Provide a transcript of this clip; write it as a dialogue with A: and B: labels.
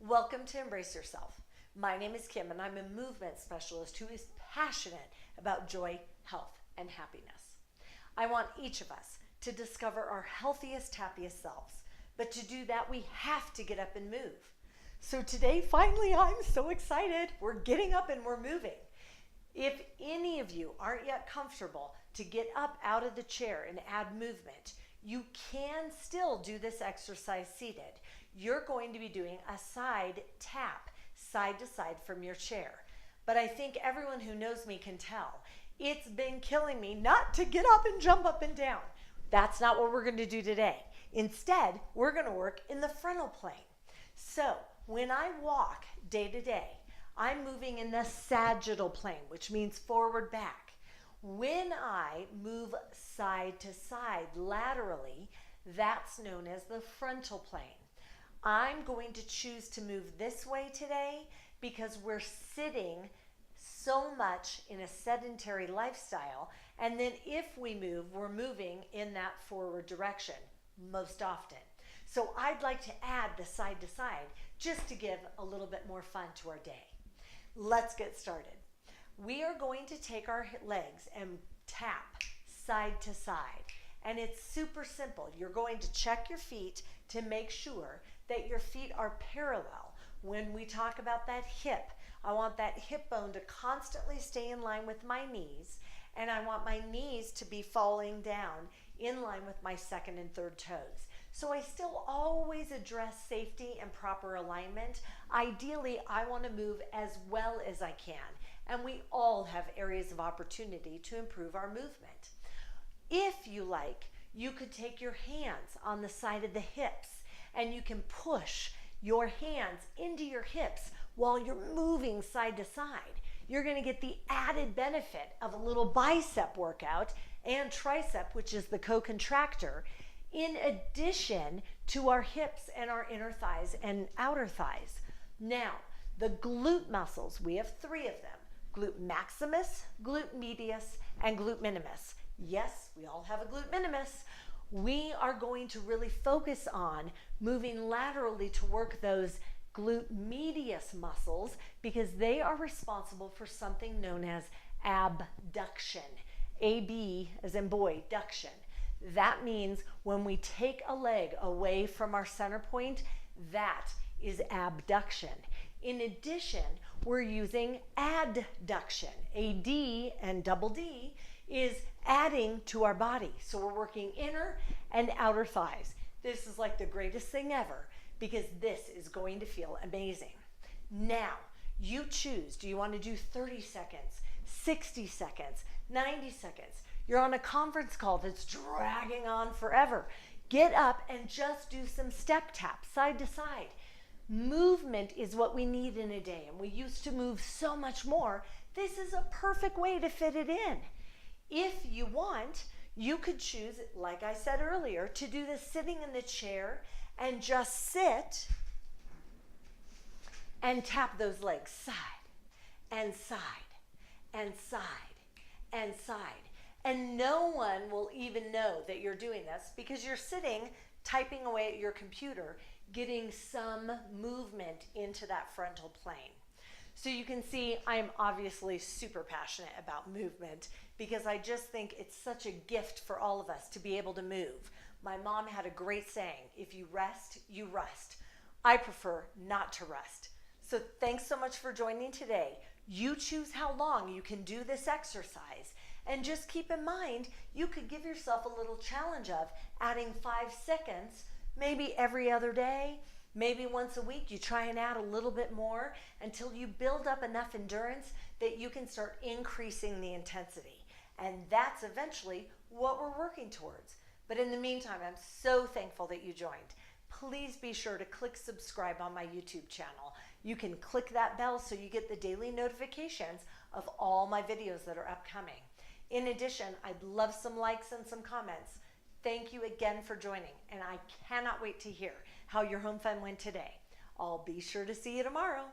A: Welcome to Embrace Yourself. My name is Kim and I'm a movement specialist who is passionate about joy, health, and happiness. I want each of us to discover our healthiest, happiest selves. But to do that, we have to get up and move. So today, finally, I'm so excited. We're getting up and we're moving. If any of you aren't yet comfortable to get up out of the chair and add movement, you can still do this exercise seated. You're going to be doing a side tap, side to side from your chair. But I think everyone who knows me can tell it's been killing me not to get up and jump up and down. That's not what we're going to do today. Instead, we're going to work in the frontal plane. So when I walk day to day, I'm moving in the sagittal plane, which means forward back. When I move side to side laterally, that's known as the frontal plane. I'm going to choose to move this way today because we're sitting so much in a sedentary lifestyle. And then if we move, we're moving in that forward direction most often. So I'd like to add the side to side just to give a little bit more fun to our day. Let's get started. We are going to take our legs and tap side to side. And it's super simple. You're going to check your feet to make sure that your feet are parallel. When we talk about that hip, I want that hip bone to constantly stay in line with my knees, and I want my knees to be falling down in line with my second and third toes. So I still always address safety and proper alignment. Ideally, I want to move as well as I can, and we all have areas of opportunity to improve our movement. If you like, you could take your hands on the side of the hips and you can push your hands into your hips while you're moving side to side. You're going to get the added benefit of a little bicep workout and tricep, which is the co-contractor, in addition to our hips and our inner thighs and outer thighs. Now, the glute muscles, we have three of them: glute maximus, glute medius, and glute minimus. Yes, we all have a glute minimus. We are going to really focus on moving laterally to work those glute medius muscles because they are responsible for something known as abduction. AB as in boy, duction. That means when we take a leg away from our center point, that is abduction. In addition, we're using adduction. AD and double D is adding to our body. So we're working inner and outer thighs. This is like the greatest thing ever because this is going to feel amazing. Now, you choose. Do you want to do 30 seconds, 60 seconds, 90 seconds? You're on a conference call that's dragging on forever. Get up and just do some step taps side to side. Movement is what we need in a day, and we used to move so much more. This is a perfect way to fit it in. If you want, you could choose, like I said earlier, to do this sitting in the chair and just sit and tap those legs side and side and side and side. And no one will even know that you're doing this because you're sitting, typing away at your computer, getting some movement into that frontal plane. So you can see I'm obviously super passionate about movement because I just think it's such a gift for all of us to be able to move. My mom had a great saying: if you rest, you rust. I prefer not to rest. So thanks so much for joining today. You choose how long you can do this exercise. And just keep in mind, you could give yourself a little challenge of adding 5 seconds, maybe every other day. Maybe once a week you try and add a little bit more until you build up enough endurance that you can start increasing the intensity. And that's eventually what we're working towards. But in the meantime, I'm so thankful that you joined. Please be sure to click subscribe on my YouTube channel. You can click that bell so you get the daily notifications of all my videos that are upcoming. In addition, I'd love some likes and some comments. Thank you again for joining, and I cannot wait to hear how your home fun went today. I'll be sure to see you tomorrow.